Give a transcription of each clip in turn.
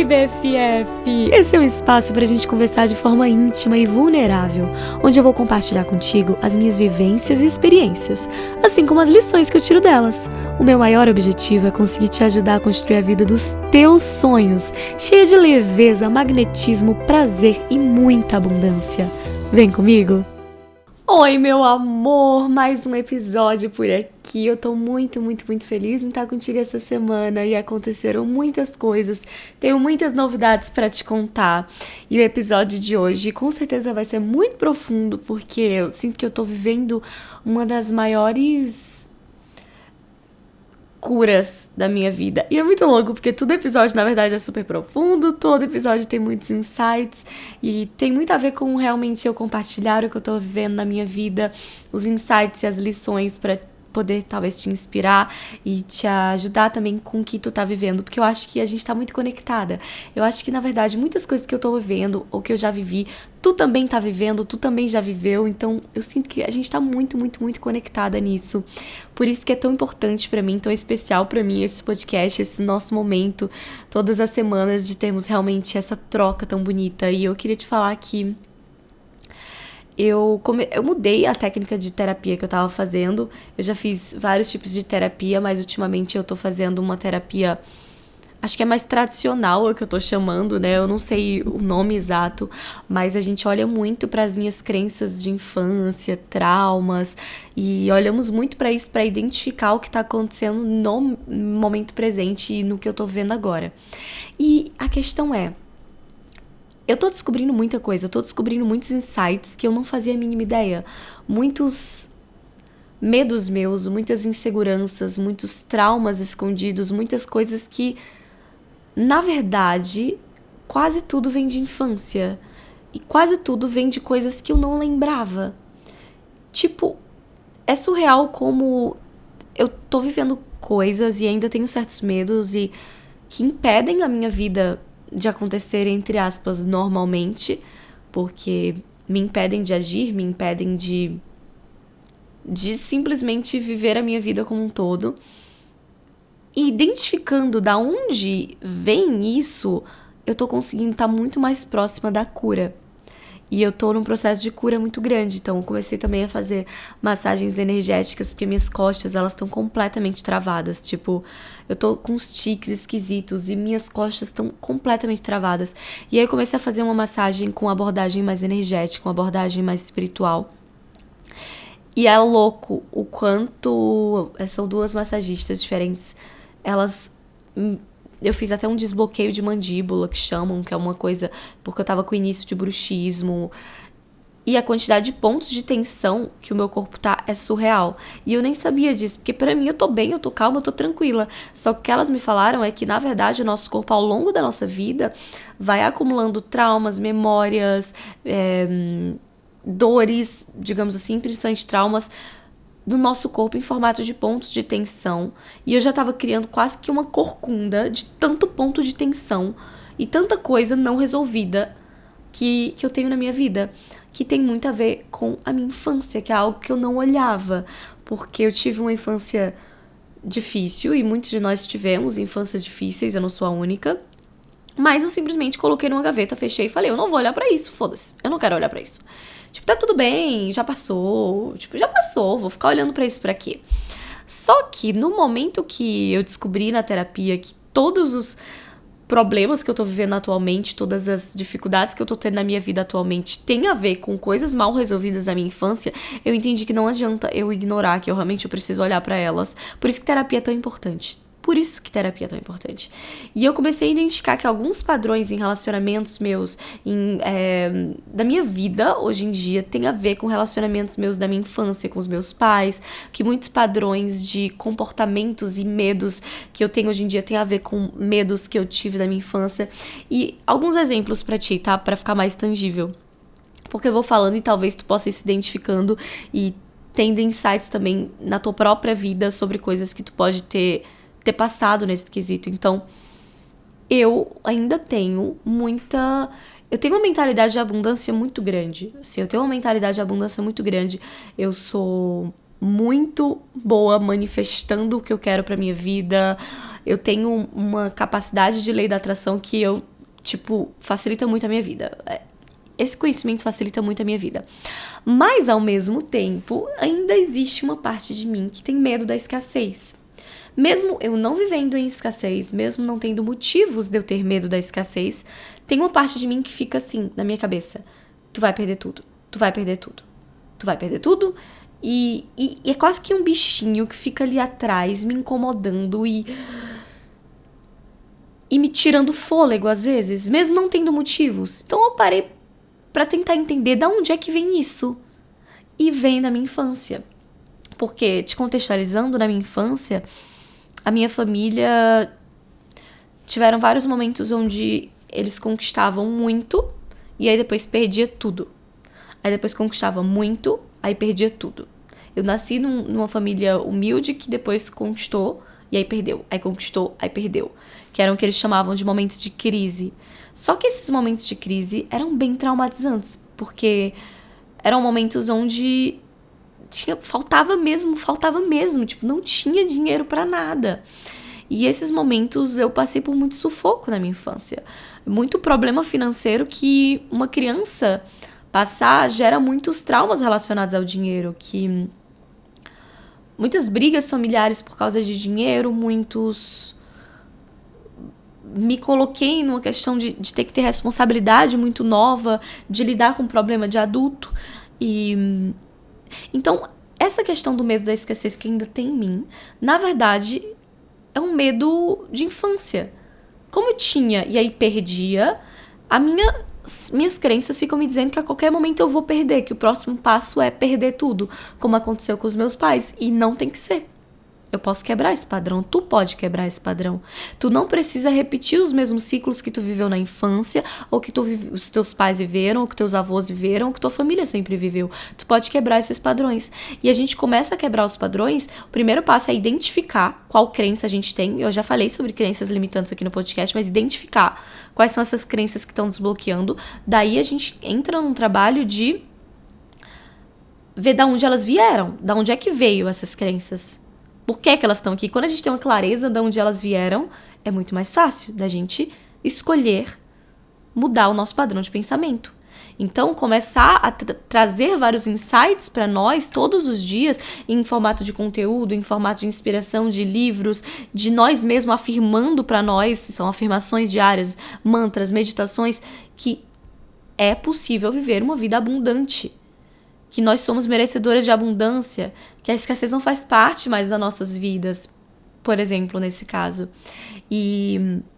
Oi, BFF! Esse é um espaço para a gente conversar de forma íntima e vulnerável, onde eu vou compartilhar contigo as minhas vivências e experiências, assim como as lições que eu tiro delas. O meu maior objetivo é conseguir te ajudar a construir a vida dos teus sonhos, cheia de leveza, magnetismo, prazer e muita abundância. Vem comigo? Oi, meu amor! Mais um episódio por aqui. Eu tô muito feliz em estar contigo essa semana e aconteceram muitas coisas. Tenho muitas novidades pra te contar. E o episódio de hoje com certeza vai ser muito profundo porque eu sinto que eu tô vivendo uma das maiores curas da minha vida. E é muito louco, porque todo episódio, na verdade, é super profundo, todo episódio tem muitos insights e tem muito a ver com realmente eu compartilhar o que eu tô vivendo na minha vida, os insights e as lições pra poder talvez te inspirar e te ajudar também com o que tu tá vivendo, porque eu acho que a gente tá muito conectada. Eu acho que, na verdade, muitas coisas que eu tô vivendo ou que eu já vivi, tu também tá vivendo, tu também já viveu, então eu sinto que a gente tá muito conectada nisso. Por isso que é tão importante pra mim, tão especial pra mim esse podcast, esse nosso momento, todas as semanas de termos realmente essa troca tão bonita. E eu queria te falar que eu mudei a técnica de terapia que eu tava fazendo. Eu já fiz vários tipos de terapia, mas ultimamente eu tô fazendo uma terapia, acho que é mais tradicional, é o que eu tô chamando, né? Eu não sei o nome exato, mas a gente olha muito para as minhas crenças de infância, traumas, e olhamos muito para isso, para identificar o que tá acontecendo no momento presente e no que eu tô vendo agora. E a questão é, eu tô descobrindo muita coisa, eu tô descobrindo muitos insights que eu não fazia a mínima ideia. Muitos medos meus, muitas inseguranças, muitos traumas escondidos, muitas coisas que, na verdade, quase tudo vem de infância. E quase tudo vem de coisas que eu não lembrava. Tipo, é surreal como eu tô vivendo coisas e ainda tenho certos medos e que impedem a minha vida de acontecer, entre aspas, normalmente, porque me impedem de agir, me impedem de simplesmente viver a minha vida como um todo. E identificando da onde vem isso, eu tô conseguindo estar muito mais próxima da cura. E eu tô num processo de cura muito grande, então eu comecei também a fazer massagens energéticas, porque minhas costas, elas estão completamente travadas, tipo, eu tô com uns tiques esquisitos e minhas costas estão completamente travadas. E aí eu comecei a fazer uma massagem com abordagem mais energética, uma abordagem mais espiritual. E é louco o quanto, são duas massagistas diferentes, elas... Eu fiz até um desbloqueio de mandíbula, que chamam, que é uma coisa... Porque eu tava com o início de bruxismo. E a quantidade de pontos de tensão que o meu corpo tá é surreal. E eu nem sabia disso, porque pra mim eu tô bem, eu tô calma, eu tô tranquila. Só que o que elas me falaram é que, na verdade, o nosso corpo, ao longo da nossa vida, vai acumulando traumas, memórias, dores, digamos assim, principalmente traumas, do nosso corpo em formato de pontos de tensão. E eu já tava criando quase que uma corcunda de tanto ponto de tensão e tanta coisa não resolvida que eu tenho na minha vida, que tem muito a ver com a minha infância, que é algo que eu não olhava, porque eu tive uma infância difícil e muitos de nós tivemos infâncias difíceis, eu não sou a única. Mas eu simplesmente coloquei numa gaveta, fechei e falei, eu não vou olhar pra isso, foda-se, eu não quero olhar pra isso. Tipo, tá tudo bem, já passou, vou ficar olhando pra isso pra quê? Só que no momento que eu descobri na terapia que todos os problemas que eu tô vivendo atualmente, todas as dificuldades que eu tô tendo na minha vida atualmente têm a ver com coisas mal resolvidas na minha infância, eu entendi que não adianta eu ignorar, que eu realmente preciso olhar pra elas. Por isso que terapia é tão importante. Por isso que terapia é tão importante. E eu comecei a identificar que alguns padrões em relacionamentos meus, da minha vida hoje em dia, tem a ver com relacionamentos meus da minha infância, com os meus pais, que muitos padrões de comportamentos e medos que eu tenho hoje em dia tem a ver com medos que eu tive da minha infância. E alguns exemplos pra ti, tá? Pra ficar mais tangível. Porque eu vou falando e talvez tu possa ir se identificando e tendo insights também na tua própria vida sobre coisas que tu pode ter passado nesse quesito. Então, eu ainda tenho muita... Eu tenho uma mentalidade de abundância muito grande. Assim, eu tenho uma mentalidade de abundância muito grande. Eu sou muito boa manifestando o que eu quero pra minha vida. Eu tenho uma capacidade de lei da atração que eu tipo, facilita muito a minha vida. Esse conhecimento facilita muito a minha vida. Mas, ao mesmo tempo, ainda existe uma parte de mim que tem medo da escassez. Mesmo eu não vivendo em escassez, mesmo não tendo motivos de eu ter medo da escassez, tem uma parte de mim que fica assim, na minha cabeça. Tu vai perder tudo. Tu vai perder tudo. Tu vai perder tudo. E é quase que um bichinho que fica ali atrás, me incomodando e me tirando fôlego, às vezes, mesmo não tendo motivos. Então eu parei pra tentar entender de onde é que vem isso. E vem da minha infância. Porque, te contextualizando, na minha infância, a minha família tiveram vários momentos onde eles conquistavam muito e aí depois perdia tudo. Aí depois conquistava muito, aí perdia tudo. Eu nasci numa família humilde que depois conquistou e aí perdeu. Aí conquistou, aí perdeu. Que eram o que eles chamavam de momentos de crise. Só que esses momentos de crise eram bem traumatizantes, porque eram momentos onde faltava mesmo, tipo, não tinha dinheiro pra nada. E esses momentos eu passei por muito sufoco na minha infância. Muito problema financeiro que uma criança passar gera muitos traumas relacionados ao dinheiro, que muitas brigas familiares por causa de dinheiro, me coloquei numa questão de ter que ter responsabilidade muito nova, de lidar com um problema de adulto. Então, essa questão do medo da escassez que ainda tem em mim, na verdade, é um medo de infância. Como eu tinha e aí perdia, minhas crenças ficam me dizendo que a qualquer momento eu vou perder, que o próximo passo é perder tudo, como aconteceu com os meus pais, e não tem que ser. Eu posso quebrar esse padrão, tu pode quebrar esse padrão. Tu não precisa repetir os mesmos ciclos que tu viveu na infância, ou que os teus pais viveram, ou que teus avós viveram, ou que tua família sempre viveu. Tu pode quebrar esses padrões. E a gente começa a quebrar os padrões, o primeiro passo é identificar qual crença a gente tem. Eu já falei sobre crenças limitantes aqui no podcast, mas identificar quais são essas crenças que estão desbloqueando. Daí a gente entra num trabalho de ver de onde elas vieram, de onde é que veio essas crenças. Por que elas estão aqui? Quando a gente tem uma clareza de onde elas vieram, é muito mais fácil da gente escolher mudar o nosso padrão de pensamento. Então, começar a trazer vários insights para nós todos os dias, em formato de conteúdo, em formato de inspiração, de livros, de nós mesmos afirmando para nós, são afirmações diárias, mantras, meditações, que é possível viver uma vida abundante. Que nós somos merecedoras de abundância, que a escassez não faz parte mais das nossas vidas, por exemplo, nesse caso.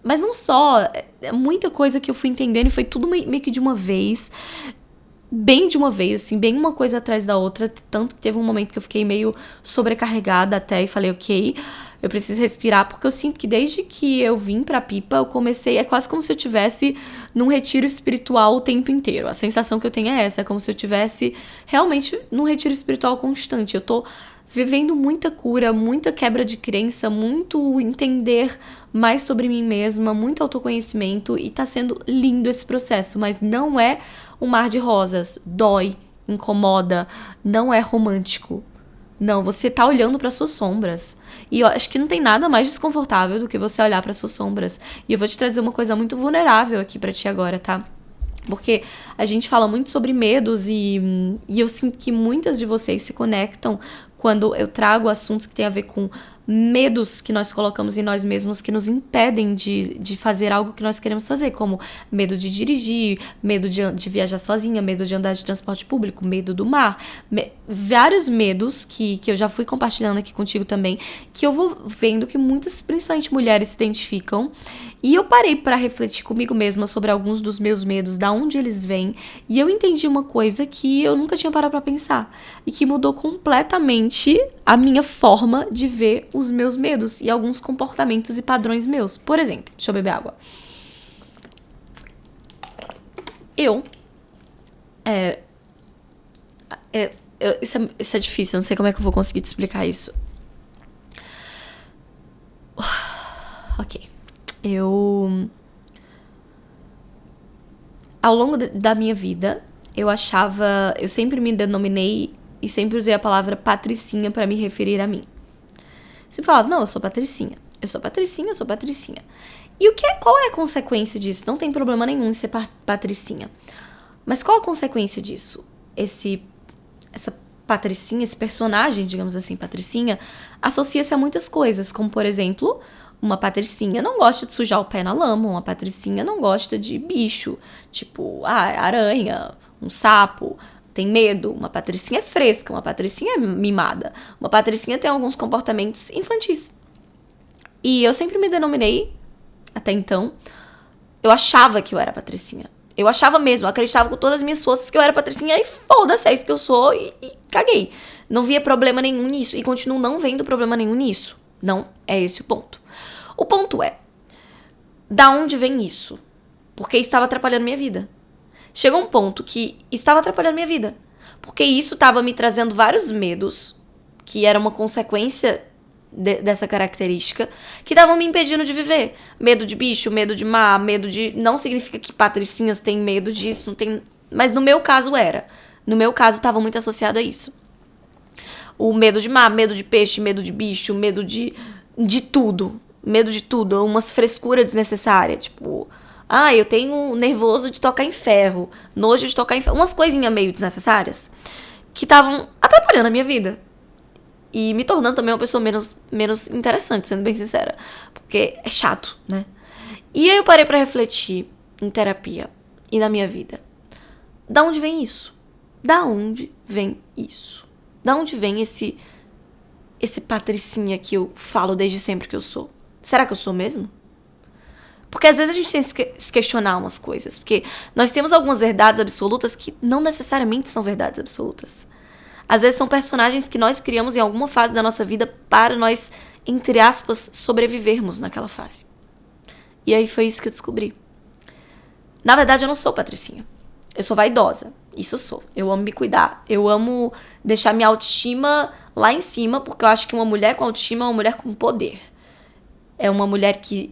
Mas não só, é muita coisa que eu fui entendendo e foi tudo meio que de uma vez, bem de uma vez, assim, bem uma coisa atrás da outra, tanto que teve um momento que eu fiquei meio sobrecarregada até e falei, ok, eu preciso respirar, porque eu sinto que desde que eu vim pra Pipa, eu comecei, é quase como se eu tivesse num retiro espiritual o tempo inteiro. A sensação que eu tenho é essa, é como se eu tivesse realmente num retiro espiritual constante. Eu tô vivendo muita cura, muita quebra de crença, muito entender mais sobre mim mesma, muito autoconhecimento, e tá sendo lindo esse processo, mas não é um mar de rosas, dói, incomoda, não é romântico. Não, você tá olhando para suas sombras. E eu acho que não tem nada mais desconfortável do que você olhar para suas sombras. E eu vou te trazer uma coisa muito vulnerável aqui pra ti agora, tá? Porque a gente fala muito sobre medos e eu sinto que muitas de vocês se conectam quando eu trago assuntos que tem a ver com medos que nós colocamos em nós mesmos que nos impedem de fazer algo que nós queremos fazer, como medo de dirigir, medo de viajar sozinha, medo de andar de transporte público, medo do mar, vários medos que eu já fui compartilhando aqui contigo também, que eu vou vendo que muitas, principalmente mulheres, se identificam. E eu parei para refletir comigo mesma sobre alguns dos meus medos, da onde eles vêm, e eu entendi uma coisa que eu nunca tinha parado para pensar e que mudou completamente a minha forma de ver os meus medos e alguns comportamentos e padrões meus. Por exemplo, deixa eu beber água. Isso é difícil, eu não sei como é que eu vou conseguir te explicar isso. Ok. Ao longo da minha vida, eu sempre me denominei e sempre usei a palavra patricinha para me referir a mim. Sempre falava, não, eu sou patricinha, eu sou patricinha, eu sou patricinha. E qual é a consequência disso? Não tem problema nenhum em ser patricinha. Mas qual a consequência disso? Essa patricinha, esse personagem, digamos assim, patricinha, associa-se a muitas coisas, como, por exemplo, uma patricinha não gosta de sujar o pé na lama, uma patricinha não gosta de bicho, tipo, aranha, um sapo, tem medo, uma patricinha é fresca, uma patricinha é mimada, uma patricinha tem alguns comportamentos infantis. E eu sempre me denominei, até então, eu achava que eu era patricinha. Eu achava mesmo, eu acreditava com todas as minhas forças que eu era patricinha e foda-se, é isso que eu sou e caguei. Não via problema nenhum nisso e continuo não vendo problema nenhum nisso. Não é esse o ponto. O ponto é, da onde vem isso? Porque isso estava atrapalhando minha vida. Chegou um ponto que isso estava atrapalhando minha vida. Porque isso estava me trazendo vários medos, que era uma consequência dessa característica, que estavam me impedindo de viver. Medo de bicho, medo de mar, medo de... Não significa que patricinhas têm medo disso, não tem... Mas no meu caso era. No meu caso estava muito associado a isso. O medo de mar, medo de peixe, medo de bicho, medo de tudo. Medo de tudo. Umas frescuras desnecessárias. Tipo, eu tenho nervoso de tocar em ferro. Nojo de tocar em ferro. Umas coisinhas meio desnecessárias que estavam atrapalhando a minha vida. E me tornando também uma pessoa menos interessante, sendo bem sincera. Porque é chato, né? E aí eu parei pra refletir em terapia e na minha vida. Da onde vem isso? Da onde vem isso? Da onde vem esse patricinha que eu falo desde sempre que eu sou? Será que eu sou mesmo? Porque às vezes a gente tem que se questionar umas coisas. Porque nós temos algumas verdades absolutas que não necessariamente são verdades absolutas. Às vezes são personagens que nós criamos em alguma fase da nossa vida para nós, entre aspas, sobrevivermos naquela fase. E aí foi isso que eu descobri. Na verdade, eu não sou patricinha. Eu sou vaidosa. Isso eu sou. Eu amo me cuidar. Eu amo deixar minha autoestima lá em cima, porque eu acho que uma mulher com autoestima é uma mulher com poder. É uma mulher que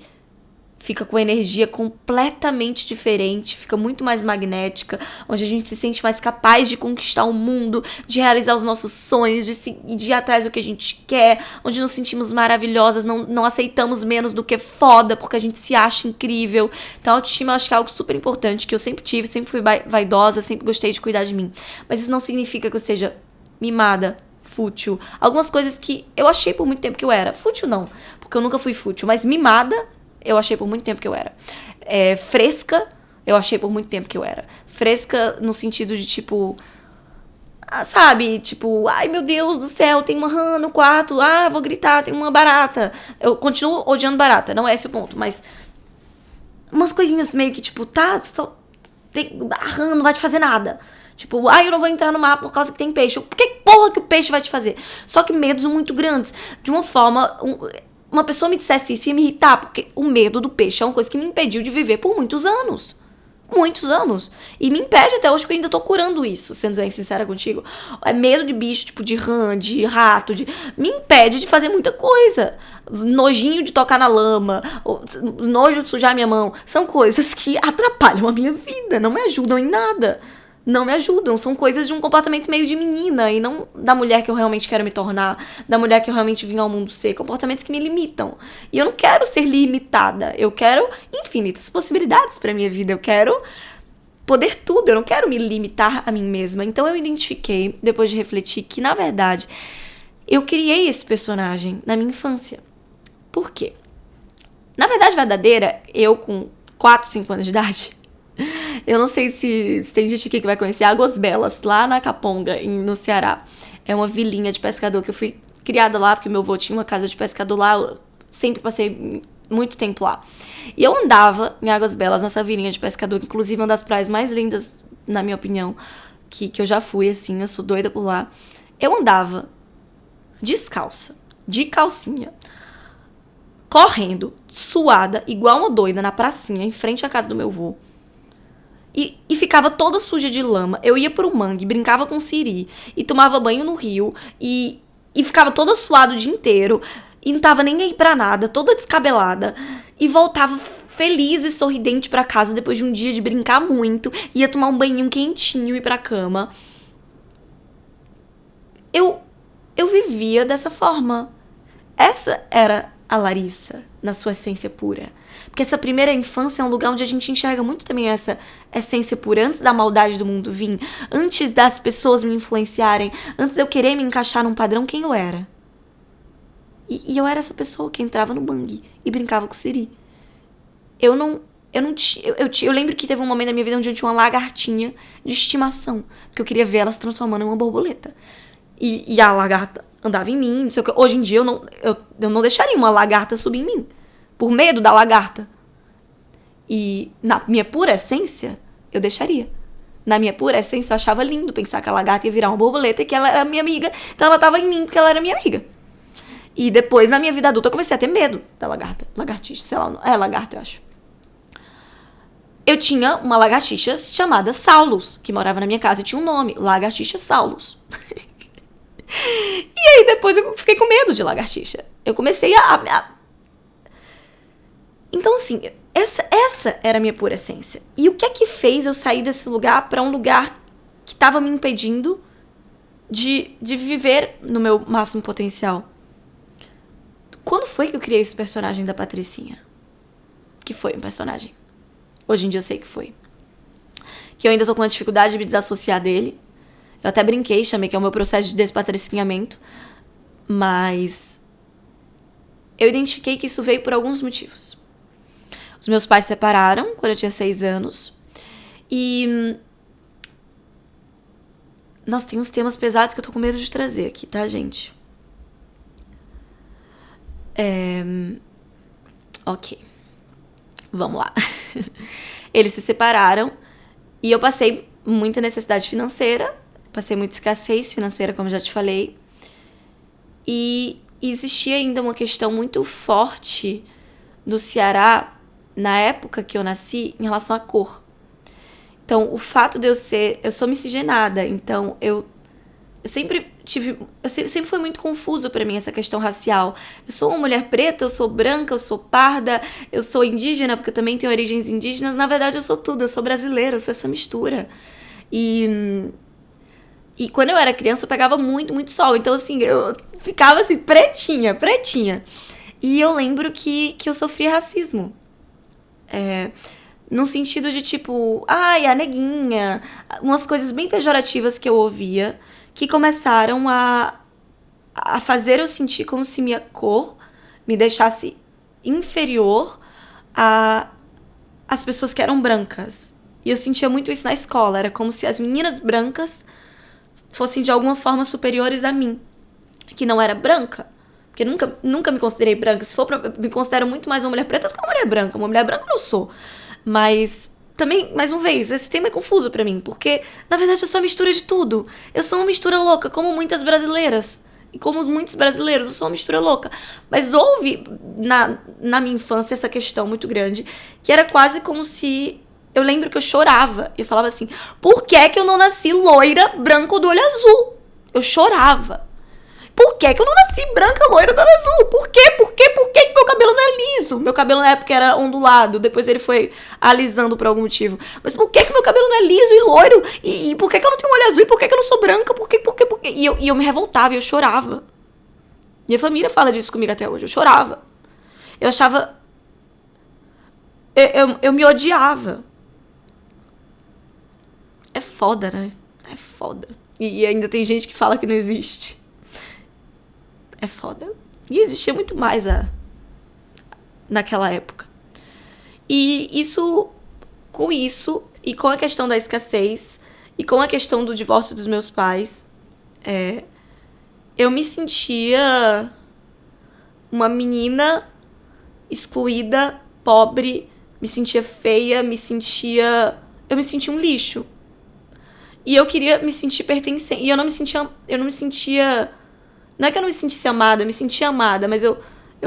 fica com energia completamente diferente, fica muito mais magnética, onde a gente se sente mais capaz de conquistar o mundo, de realizar os nossos sonhos, de ir atrás do que a gente quer, onde nos sentimos maravilhosas, não aceitamos menos do que foda, porque a gente se acha incrível. Então a autoestima eu acho que é algo super importante, que eu sempre tive, sempre fui vaidosa, sempre gostei de cuidar de mim. Mas isso não significa que eu seja mimada, fútil. Algumas coisas que eu achei por muito tempo que eu era. Fútil não, porque eu nunca fui fútil, mas mimada eu achei por muito tempo que eu era. Fresca, eu achei por muito tempo que eu era. Fresca no sentido de, tipo... sabe? Tipo, ai meu Deus do céu, tem uma rã no quarto. Vou gritar, tem uma barata. Eu continuo odiando barata, não é esse o ponto. Mas umas coisinhas meio que, tipo, a rã não vai te fazer nada. Tipo, eu não vou entrar no mar por causa que tem peixe. Que porra que o peixe vai te fazer? Só que medos muito grandes. De uma forma... Uma pessoa me dissesse isso ia me irritar, porque o medo do peixe é uma coisa que me impediu de viver por muitos anos. Muitos anos. E me impede até hoje, que eu ainda tô curando isso, sendo bem sincera contigo. É medo de bicho, tipo de rã, de rato, me impede de fazer muita coisa. Nojinho de tocar na lama, nojo de sujar minha mão. São coisas que atrapalham a minha vida, não me ajudam em nada. Não me ajudam, são coisas de um comportamento meio de menina e não da mulher que eu realmente quero me tornar, da mulher que eu realmente vim ao mundo ser, comportamentos que me limitam. E eu não quero ser limitada, eu quero infinitas possibilidades pra minha vida, eu quero poder tudo, eu não quero me limitar a mim mesma. Então eu identifiquei, depois de refletir, que na verdade eu criei esse personagem na minha infância. Por quê? Na verdade verdadeira, eu com 4, 5 anos de idade... Eu não sei se tem gente aqui que vai conhecer Águas Belas, lá na Caponga, no Ceará. É uma vilinha de pescador que eu fui criada lá, porque meu avô tinha uma casa de pescador lá. Eu sempre passei muito tempo lá. E eu andava em Águas Belas, nessa vilinha de pescador, que inclusive é uma das praias mais lindas, na minha opinião, que eu já fui, assim, eu sou doida por lá. Eu andava descalça, de calcinha, correndo, suada, igual uma doida, na pracinha, em frente à casa do meu avô. E ficava toda suja de lama. Eu ia pro mangue, brincava com siri, e tomava banho no rio, e ficava toda suada o dia inteiro, e não tava nem aí pra nada, toda descabelada, e voltava feliz e sorridente pra casa depois de um dia de brincar muito, ia tomar um banhinho quentinho e ir pra cama. Eu vivia dessa forma. Essa era a Larissa. na sua essência pura. Porque essa primeira infância é um lugar onde a gente enxerga muito também essa essência pura, antes da maldade do mundo vir, antes das pessoas me influenciarem, antes de eu querer me encaixar num padrão, quem eu era. E eu era essa pessoa que entrava no bang e brincava com o Siri. Eu lembro que teve um momento da minha vida onde eu tinha uma lagartinha de estimação, porque eu queria ver ela se transformando em uma borboleta. E a lagarta andava em mim, não sei o que. Hoje em dia eu não deixaria uma lagarta subir em mim, por medo da lagarta. E na minha pura essência, eu deixaria. Na minha pura essência, eu achava lindo pensar que a lagarta ia virar uma borboleta e que ela era minha amiga. Então ela tava em mim porque ela era minha amiga. E depois, na minha vida adulta, eu comecei a ter medo da lagarta. Lagartixa, sei lá. É lagarta, eu acho. Eu tinha uma lagartixa chamada Saulus, que morava na minha casa e tinha um nome. Lagartixa Saulus. E aí depois eu fiquei com medo de lagartixa. Eu comecei Então assim, essa era a minha pura essência. E o que é que fez eu sair desse lugar pra um lugar que estava me impedindo de viver no meu máximo potencial? Quando foi que eu criei esse personagem da Patricinha? Que foi um personagem. Hoje em dia eu sei que foi. Que eu ainda tô com uma dificuldade de me desassociar dele. Eu até brinquei, chamei que é o meu processo de despatricinhamento. Mas eu identifiquei que isso veio por alguns motivos. Os meus pais se separaram quando eu tinha 6 anos. E... Nossa, tem uns temas pesados que eu tô com medo de trazer aqui, tá, gente? Ok. Vamos lá. Eles se separaram e eu passei muita necessidade financeira, passei muita escassez financeira, como já te falei. E existia ainda uma questão muito forte no Ceará, na época que eu nasci, em relação à cor. Então, o fato de eu sou miscigenada, então eu sempre foi muito confuso pra mim essa questão racial. Eu sou uma mulher preta, eu sou branca, eu sou parda, eu sou indígena, porque eu também tenho origens indígenas. Na verdade, eu sou tudo, eu sou brasileira, eu sou essa mistura. E quando eu era criança, eu pegava muito, muito sol. Então, assim, eu ficava assim, pretinha. E eu lembro que eu sofria racismo. No sentido de tipo, ai, a neguinha, umas coisas bem pejorativas que eu ouvia, que começaram a fazer eu sentir como se minha cor me deixasse inferior às pessoas que eram brancas. E eu sentia muito isso na escola. Era como se as meninas brancas fossem de alguma forma superiores a mim, que não era branca. Porque nunca me considerei branca. Se for me considero muito mais uma mulher preta do que uma mulher branca. Uma mulher branca eu não sou. Mas também, mais uma vez, esse tema é confuso pra mim, porque, na verdade, eu sou uma mistura de tudo. Eu sou uma mistura louca, como muitas brasileiras. E como muitos brasileiros, eu sou uma mistura louca. Mas houve, na minha infância, essa questão muito grande, que era quase como se... Eu lembro que eu chorava. Eu falava assim, por que que eu não nasci loira, branca ou do olho azul? Eu chorava. Por que que eu não nasci branca, loira, do olho azul? Por quê? Por que meu cabelo não é liso? Meu cabelo na época era ondulado, depois ele foi alisando por algum motivo. Mas por que meu cabelo não é liso e loiro? E por que eu não tenho olho azul? E por que eu não sou branca? Por quê? E eu me revoltava e eu chorava. Minha família fala disso comigo até hoje. Eu chorava. Eu achava... Eu me odiava. É foda, né? É foda. E ainda tem gente que fala que não existe. É foda. E existia muito mais naquela época. E com isso, e com a questão da escassez, e com a questão do divórcio dos meus pais, eu me sentia uma menina excluída, pobre, me sentia feia, eu me sentia um lixo. E eu queria me sentir pertencente. E eu não me sentia... Não é que eu não me sentisse amada, eu me sentia amada, mas eu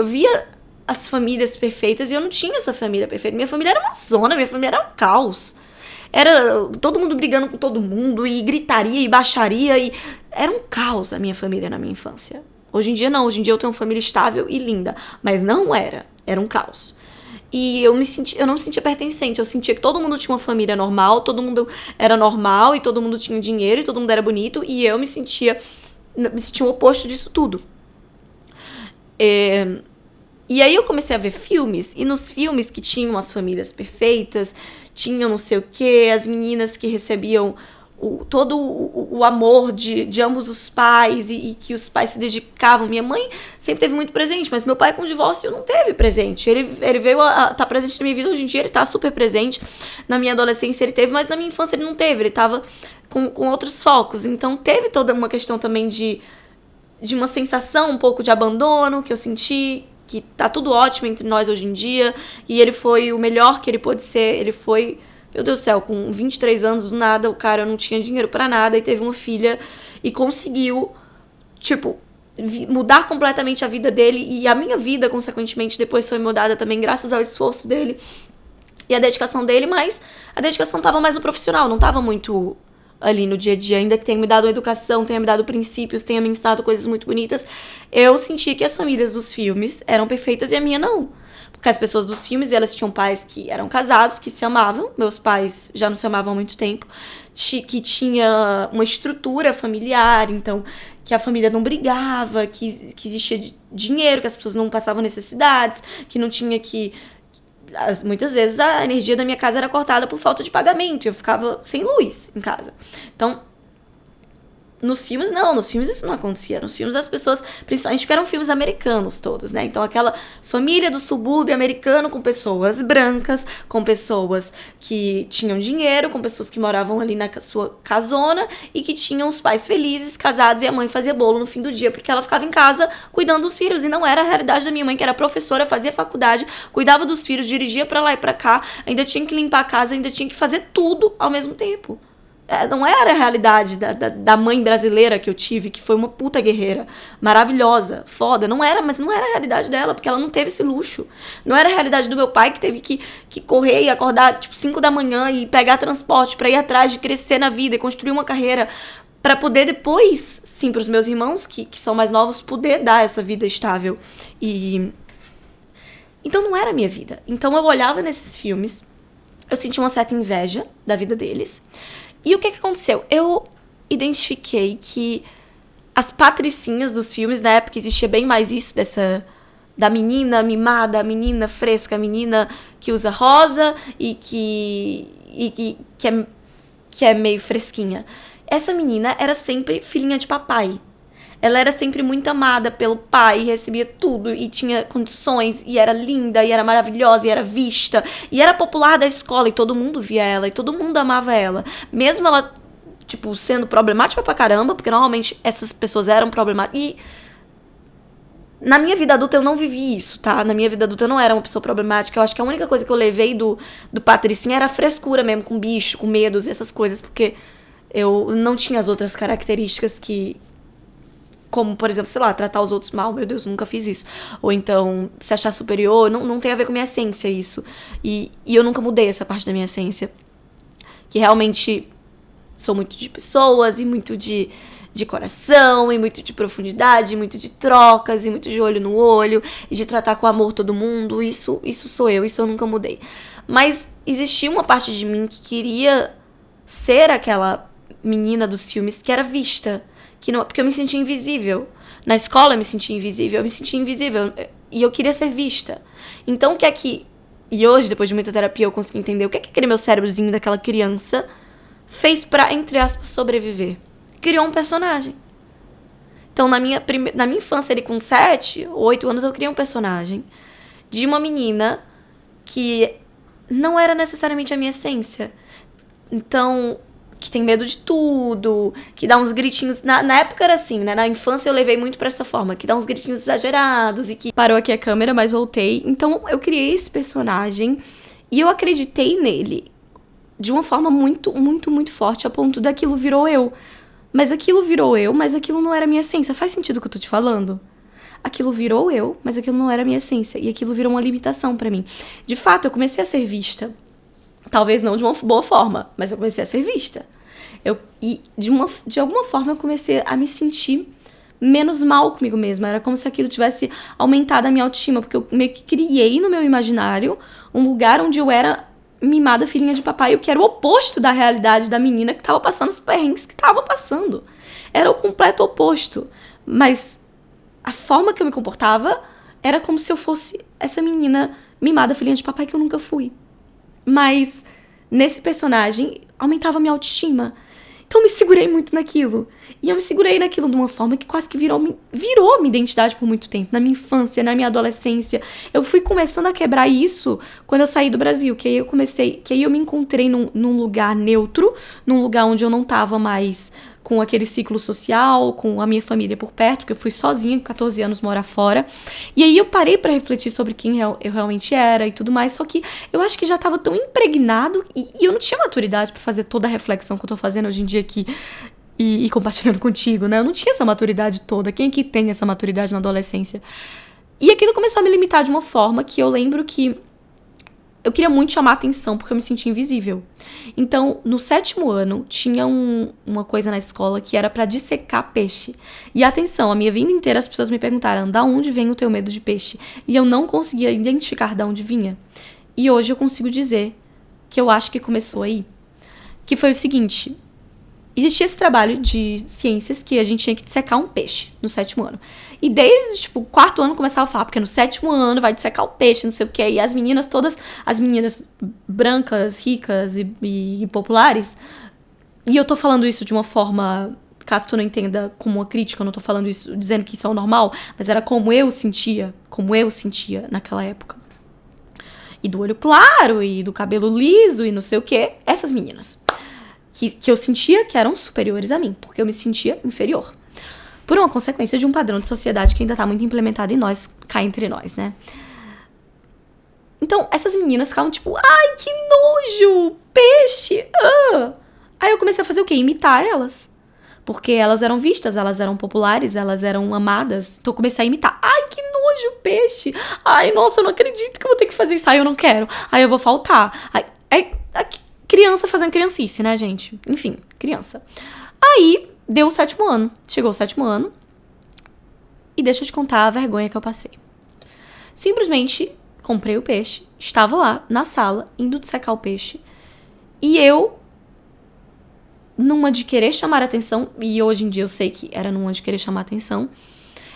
via as famílias perfeitas e eu não tinha essa família perfeita. Minha família era uma zona, minha família era um caos. Era todo mundo brigando com todo mundo, e gritaria, e baixaria, e... Era um caos a minha família na minha infância. Hoje em dia não, hoje em dia eu tenho uma família estável e linda, mas não era um caos. E eu não me sentia pertencente, eu sentia que todo mundo tinha uma família normal, todo mundo era normal, e todo mundo tinha dinheiro, e todo mundo era bonito, e eu me sentia o oposto disso tudo. E aí eu comecei a ver filmes, e nos filmes que tinham as famílias perfeitas, tinham não sei o quê, as meninas que recebiam todo o amor de ambos os pais e que os pais se dedicavam. Minha mãe sempre teve muito presente, mas meu pai com o divórcio não teve presente. Ele veio a estar presente na minha vida hoje em dia, ele tá super presente. Na minha adolescência ele teve, mas na minha infância ele não teve, ele tava com outros focos. Então teve toda uma questão também de uma sensação um pouco de abandono que eu senti, que tá tudo ótimo entre nós hoje em dia, e ele foi o melhor que ele pôde ser. Ele foi, meu Deus do céu, com 23 anos, do nada, o cara não tinha dinheiro pra nada e teve uma filha e conseguiu, tipo, mudar completamente a vida dele, e a minha vida, consequentemente, depois foi mudada também graças ao esforço dele e a dedicação dele, mas a dedicação tava mais no profissional, não tava muito ali no dia a dia, ainda que tenha me dado uma educação, tenha me dado princípios, tenha me ensinado coisas muito bonitas. Eu senti que as famílias dos filmes eram perfeitas e a minha não. Porque as pessoas dos filmes, elas tinham pais que eram casados, que se amavam. Meus pais já não se amavam há muito tempo. Que tinha uma estrutura familiar, então, que a família não brigava, que existia dinheiro, que as pessoas não passavam necessidades, que não tinha que... Muitas vezes a energia da minha casa era cortada por falta de pagamento e eu ficava sem luz em casa. Então, nos filmes não, nos filmes isso não acontecia. Nos filmes as pessoas, principalmente porque eram filmes americanos todos, né? Então aquela família do subúrbio americano com pessoas brancas, com pessoas que tinham dinheiro, com pessoas que moravam ali na sua casona e que tinham os pais felizes, casados, e a mãe fazia bolo no fim do dia porque ela ficava em casa cuidando dos filhos. E não era a realidade da minha mãe, que era professora, fazia faculdade, cuidava dos filhos, dirigia pra lá e pra cá, ainda tinha que limpar a casa, ainda tinha que fazer tudo ao mesmo tempo. Não era a realidade da mãe brasileira que eu tive, que foi uma puta guerreira, maravilhosa, foda. Não era, mas não era a realidade dela, porque ela não teve esse luxo. Não era a realidade do meu pai, que teve que correr e acordar, tipo, 5 da manhã e pegar transporte pra ir atrás de crescer na vida e construir uma carreira pra poder depois, sim, pros meus irmãos, que são mais novos, poder dar essa vida estável. Então não era a minha vida. Então eu olhava nesses filmes, eu sentia uma certa inveja da vida deles. E o que aconteceu? Eu identifiquei que as patricinhas dos filmes, na época existia bem mais isso, da menina mimada, a menina fresca, a menina que usa rosa e que é meio fresquinha. Essa menina era sempre filhinha de papai. Ela era sempre muito amada pelo pai, recebia tudo e tinha condições, e era linda, e era maravilhosa, e era vista, e era popular da escola, e todo mundo via ela, e todo mundo amava ela. Mesmo ela, tipo, sendo problemática pra caramba, porque normalmente essas pessoas eram problemáticas. E na minha vida adulta eu não vivi isso, tá? Na minha vida adulta eu não era uma pessoa problemática. Eu acho que a única coisa que eu levei do Patricinha era a frescura mesmo, com bicho, com medos, essas coisas, porque eu não tinha as outras características como, por exemplo, sei lá, tratar os outros mal, meu Deus, nunca fiz isso. Ou então, se achar superior, não tem a ver com a minha essência isso. E eu nunca mudei essa parte da minha essência. Que realmente sou muito de pessoas, e muito de coração, e muito de profundidade, e muito de trocas, e muito de olho no olho, e de tratar com amor todo mundo. Isso sou eu, isso eu nunca mudei. Mas existia uma parte de mim que queria ser aquela menina dos filmes que era vista. Porque eu me sentia invisível. Na escola eu me sentia invisível, e eu queria ser vista. Então o que é que... E hoje, depois de muita terapia, eu consegui entender o que é que aquele meu cérebrozinho daquela criança fez pra, entre aspas, sobreviver. Criou um personagem. Então na minha infância, ali com 7 ou 8 anos, eu criei um personagem de uma menina que não era necessariamente a minha essência. Então... que tem medo de tudo, que dá uns gritinhos... Na época era assim, né? Na infância eu levei muito pra essa forma, que dá uns gritinhos exagerados e que... Parou aqui a câmera, mas voltei. Então eu criei esse personagem e eu acreditei nele de uma forma muito, muito, muito forte, a ponto daquilo virou eu. Mas aquilo virou eu, mas aquilo não era a minha essência. Faz sentido o que eu tô te falando? Aquilo virou eu, mas aquilo não era a minha essência. E aquilo virou uma limitação pra mim. De fato, eu comecei a ser vista. Talvez não de uma boa forma, mas eu comecei a ser vista. E de alguma forma eu comecei a me sentir menos mal comigo mesma. Era como se aquilo tivesse aumentado a minha autoestima, porque eu meio que criei no meu imaginário um lugar onde eu era mimada filhinha de papai, o que era o oposto da realidade da menina que tava passando os perrengues que tava passando. Era o completo oposto. Mas a forma que eu me comportava era como se eu fosse essa menina mimada, filhinha de papai que eu nunca fui. Mas nesse personagem aumentava a minha autoestima. Então eu me segurei muito naquilo. E eu me segurei naquilo de uma forma que quase que virou minha identidade por muito tempo. Na minha infância, na minha adolescência. Eu fui começando a quebrar isso quando eu saí do Brasil. Que aí eu me encontrei num lugar neutro. Num lugar onde eu não tava mais com aquele ciclo social, com a minha família por perto, porque eu fui sozinha com 14 anos morar fora. E aí eu parei pra refletir sobre quem eu realmente era e tudo mais, só que eu acho que já tava tão impregnado e eu não tinha maturidade pra fazer toda a reflexão que eu tô fazendo hoje em dia aqui e compartilhando contigo, né? Eu não tinha essa maturidade toda. Quem é que tem essa maturidade na adolescência? E aquilo começou a me limitar de uma forma que eu lembro que eu queria muito chamar atenção porque eu me sentia invisível. Então, no 7º ano, tinha uma coisa na escola que era pra dissecar peixe. E atenção, a minha vida inteira as pessoas me perguntaram: da onde vem o teu medo de peixe? E eu não conseguia identificar de onde vinha. E hoje eu consigo dizer que eu acho que começou aí. Que foi o seguinte: existia esse trabalho de ciências que a gente tinha que dissecar um peixe no 7º ano. E desde, o 4º ano começava a falar, porque no 7º ano vai dissecar o peixe, não sei o quê. E as meninas todas, as meninas brancas, ricas e populares. E eu tô falando isso de uma forma, caso tu não entenda como uma crítica, eu não tô falando isso dizendo que isso é o normal, mas era como eu sentia naquela época. E do olho claro, e do cabelo liso, e não sei o quê. Essas meninas. Que eu sentia que eram superiores a mim, porque eu me sentia inferior. Por uma consequência de um padrão de sociedade que ainda tá muito implementado em nós, cá entre nós, né? Então, essas meninas ficavam tipo, ai, que nojo, peixe, Aí eu comecei a fazer o quê? Imitar elas. Porque elas eram vistas, elas eram populares, elas eram amadas. Então eu comecei a imitar. Ai, que nojo, peixe. Ai, nossa, eu não acredito que eu vou ter que fazer isso. Ai, eu não quero. Ai, eu vou faltar. Ai, criança fazendo criancice, né, gente? Enfim, criança. Aí, deu o 7º ano. Chegou o 7º ano. E deixa eu te contar a vergonha que eu passei. Simplesmente comprei o peixe. Estava lá, na sala, indo dissecar o peixe. E eu, numa de querer chamar atenção, e hoje em dia eu sei que era numa de querer chamar atenção,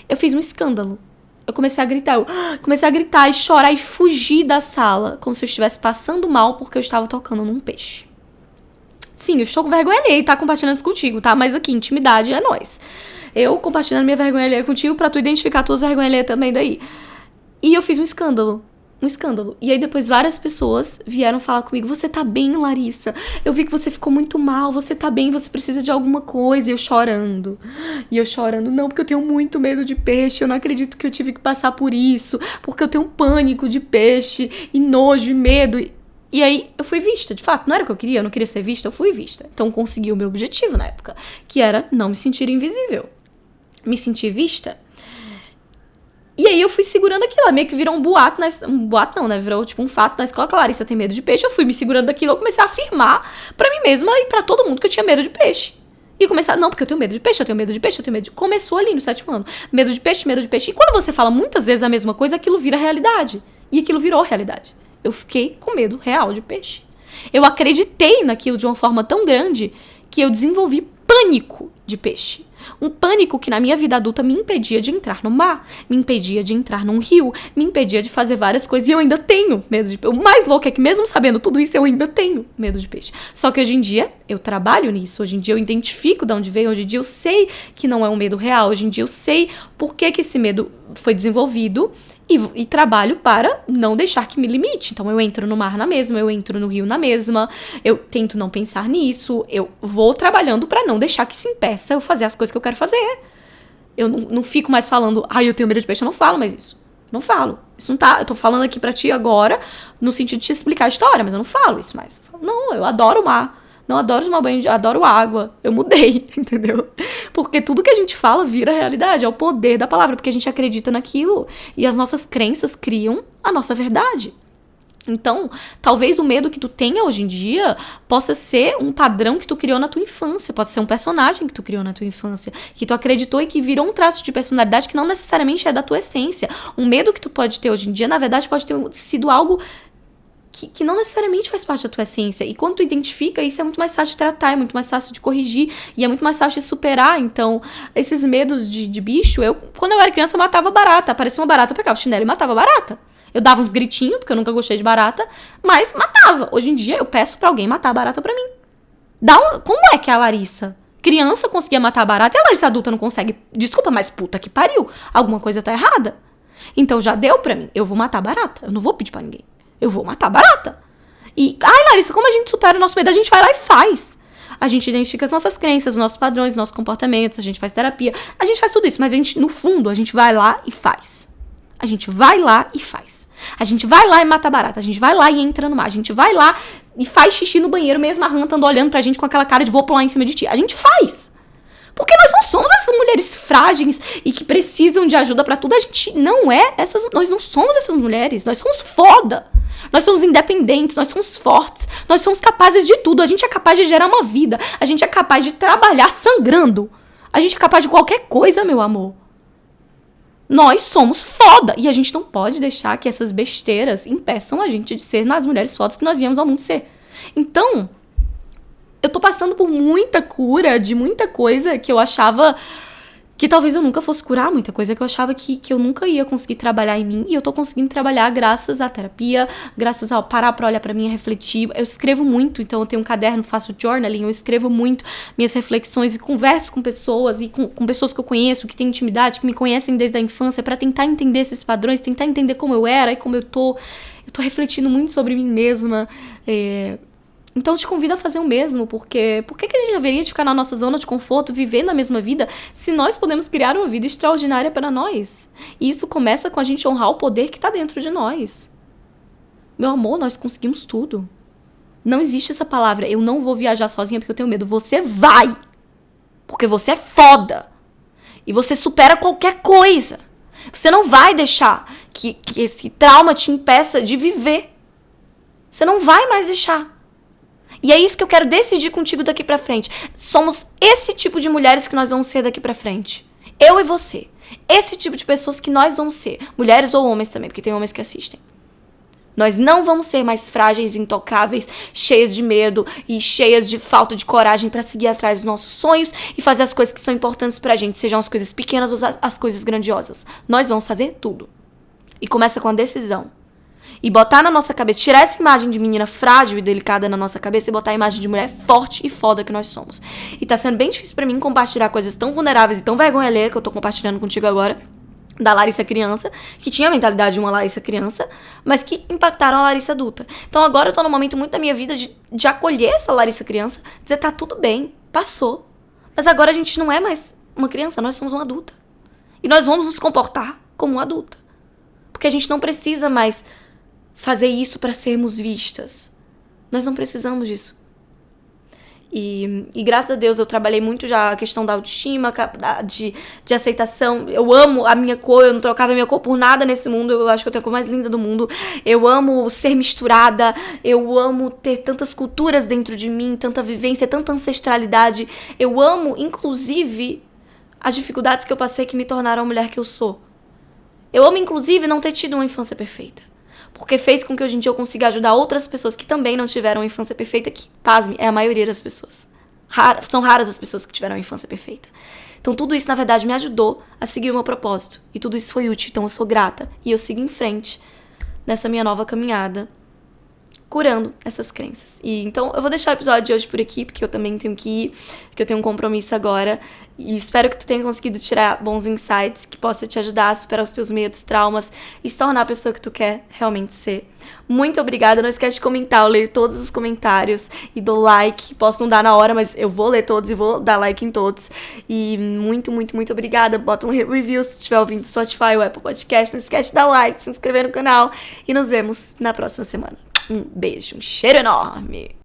eu fiz um escândalo. Eu comecei a gritar e chorar e fugir da sala, como se eu estivesse passando mal porque eu estava tocando num peixe. Sim, eu estou com vergonha alheia e tá compartilhando isso contigo, tá? Mas aqui, intimidade é nós. Eu compartilhando minha vergonha alheia contigo pra tu identificar tuas vergonhas alheias também daí. E eu fiz um escândalo. E aí depois várias pessoas vieram falar comigo: você tá bem, Larissa? Eu vi que você ficou muito mal, você tá bem, você precisa de alguma coisa. E eu chorando, não, porque eu tenho muito medo de peixe, eu não acredito que eu tive que passar por isso, porque eu tenho pânico de peixe, e nojo, e medo. E aí eu fui vista, de fato, não era o que eu não queria ser vista, eu fui vista. Então consegui o meu objetivo na época, que era não me sentir invisível. Me sentir vista. E aí eu fui segurando aquilo, meio que virou um boato, um boato não, né, virou tipo um fato na escola, que a Larissa tem medo de peixe. Eu fui me segurando daquilo, eu comecei a afirmar pra mim mesma e pra todo mundo que eu tinha medo de peixe. E começar, não, porque eu tenho medo de peixe, eu tenho medo de peixe, eu tenho medo de... Começou ali no 7º ano, medo de peixe, medo de peixe. E quando você fala muitas vezes a mesma coisa, aquilo vira realidade. E aquilo virou realidade. Eu fiquei com medo real de peixe. Eu acreditei naquilo de uma forma tão grande que eu desenvolvi pânico de peixe. Um pânico que na minha vida adulta me impedia de entrar no mar, me impedia de entrar num rio, me impedia de fazer várias coisas. E eu ainda tenho medo de peixe. O mais louco é que mesmo sabendo tudo isso, eu ainda tenho medo de peixe. Só que hoje em dia, eu trabalho nisso. Hoje em dia eu identifico de onde veio. Hoje em dia eu sei que não é um medo real. Hoje em dia eu sei por que esse medo foi desenvolvido. E trabalho para não deixar que me limite. Então eu entro no mar na mesma, eu entro no rio na mesma, eu tento não pensar nisso, eu vou trabalhando para não deixar que se impeça eu fazer as coisas que eu quero fazer. Eu não fico mais falando, eu tenho medo de peixe, eu não falo mais isso. Não falo. Isso não tá. Eu tô falando aqui pra ti agora no sentido de te explicar a história, mas eu não falo isso mais. Eu falo, não, eu adoro o mar. Não adoro tomar banho, adoro água. Eu mudei, entendeu? Porque tudo que a gente fala vira realidade. É o poder da palavra, porque a gente acredita naquilo. E as nossas crenças criam a nossa verdade. Então, talvez o medo que tu tenha hoje em dia possa ser um padrão que tu criou na tua infância. Pode ser um personagem que tu criou na tua infância, que tu acreditou e que virou um traço de personalidade que não necessariamente é da tua essência. Um medo que tu pode ter hoje em dia, na verdade, pode ter sido algo que não necessariamente faz parte da tua essência. E quando tu identifica, isso é muito mais fácil de tratar, é muito mais fácil de corrigir, e é muito mais fácil de superar. Então, esses medos de bicho, quando eu era criança, eu matava barata. Aparecia uma barata, eu pegava o chinelo e matava barata. Eu dava uns gritinhos, porque eu nunca gostei de barata, mas matava. Hoje em dia, eu peço pra alguém matar a barata pra mim. Como é que a Larissa, criança, conseguia matar a barata e a Larissa adulta não consegue? Desculpa, mas puta que pariu. Alguma coisa tá errada. Então, já deu pra mim. Eu vou matar a barata. Eu não vou pedir pra ninguém. Eu vou matar a barata. E, Larissa, como a gente supera o nosso medo? A gente vai lá e faz. A gente identifica as nossas crenças, os nossos padrões, os nossos comportamentos, a gente faz terapia, a gente faz tudo isso, mas no fundo, a gente vai lá e faz. A gente vai lá e faz. A gente vai lá e mata barata, a gente vai lá e entra no mar, a gente vai lá e faz xixi no banheiro, mesmo a rã estando olhando pra gente com aquela cara de vou pular em cima de ti. A gente faz. Porque nós não somos essas mulheres frágeis e que precisam de ajuda pra tudo. A gente não é nós não somos essas mulheres. Nós somos foda. Nós somos independentes, nós somos fortes. Nós somos capazes de tudo. A gente é capaz de gerar uma vida. A gente é capaz de trabalhar sangrando. A gente é capaz de qualquer coisa, meu amor. Nós somos foda. E a gente não pode deixar que essas besteiras impeçam a gente de ser as mulheres fodas que nós viemos ao mundo ser. Então, eu tô passando por muita cura de muita coisa que eu achava que talvez eu nunca fosse curar, muita coisa que eu achava que eu nunca ia conseguir trabalhar em mim, e eu tô conseguindo trabalhar graças à terapia, graças ao parar pra olhar pra mim e refletir. Eu escrevo muito, então eu tenho um caderno, faço journaling, eu escrevo muito minhas reflexões e converso com pessoas, e com pessoas que eu conheço, que têm intimidade, que me conhecem desde a infância, pra tentar entender esses padrões, tentar entender como eu era e como eu tô. Eu tô refletindo muito sobre mim mesma, Então eu te convido a fazer o mesmo, porque por que a gente deveria ficar na nossa zona de conforto, vivendo a mesma vida, se nós podemos criar uma vida extraordinária para nós? E isso começa com a gente honrar o poder que está dentro de nós. Meu amor, nós conseguimos tudo. Não existe essa palavra, eu não vou viajar sozinha porque eu tenho medo. Você vai! Porque você é foda! E você supera qualquer coisa. Você não vai deixar que esse trauma te impeça de viver. Você não vai mais deixar. E é isso que eu quero decidir contigo daqui pra frente. Somos esse tipo de mulheres que nós vamos ser daqui pra frente. Eu e você. Esse tipo de pessoas que nós vamos ser. Mulheres ou homens também, porque tem homens que assistem. Nós não vamos ser mais frágeis, intocáveis, cheias de medo e cheias de falta de coragem pra seguir atrás dos nossos sonhos e fazer as coisas que são importantes pra gente, sejam as coisas pequenas ou as coisas grandiosas. Nós vamos fazer tudo. E começa com a decisão. E botar na nossa cabeça, tirar essa imagem de menina frágil e delicada na nossa cabeça e botar a imagem de mulher forte e foda que nós somos. E tá sendo bem difícil pra mim compartilhar coisas tão vulneráveis e tão vergonha alheia que eu tô compartilhando contigo agora, da Larissa criança, que tinha a mentalidade de uma Larissa criança, mas que impactaram a Larissa adulta. Então agora eu tô num momento muito da minha vida de acolher essa Larissa criança, dizer tá tudo bem, passou. Mas agora a gente não é mais uma criança, nós somos uma adulta. E nós vamos nos comportar como uma adulta. Porque a gente não precisa mais fazer isso para sermos vistas. Nós não precisamos disso. E graças a Deus eu trabalhei muito já a questão da autoestima, de aceitação. Eu amo a minha cor, eu não trocava a minha cor por nada nesse mundo. Eu acho que eu tenho a cor mais linda do mundo. Eu amo ser misturada, eu amo ter tantas culturas dentro de mim, tanta vivência, tanta ancestralidade. Eu amo, inclusive, as dificuldades que eu passei que me tornaram a mulher que eu sou. Eu amo, inclusive, não ter tido uma infância perfeita. Porque fez com que hoje em dia eu consiga ajudar outras pessoas que também não tiveram uma infância perfeita, que, pasme, é a maioria das pessoas. São raras as pessoas que tiveram uma infância perfeita. Então tudo isso, na verdade, me ajudou a seguir o meu propósito. E tudo isso foi útil, então eu sou grata. E eu sigo em frente nessa minha nova caminhada, curando essas crenças. E então eu vou deixar o episódio de hoje por aqui, porque eu também tenho que ir, porque eu tenho um compromisso agora. E espero que tu tenha conseguido tirar bons insights que possam te ajudar a superar os teus medos, traumas e se tornar a pessoa que tu quer realmente ser. Muito obrigada. Não esquece de comentar, eu leio todos os comentários e dou like. Posso não dar na hora, mas eu vou ler todos e vou dar like em todos. E muito, muito, muito obrigada. Bota um review se estiver ouvindo no Spotify ou Apple Podcast. Não esquece de dar like, se inscrever no canal e nos vemos na próxima semana. Um beijo, um cheiro enorme!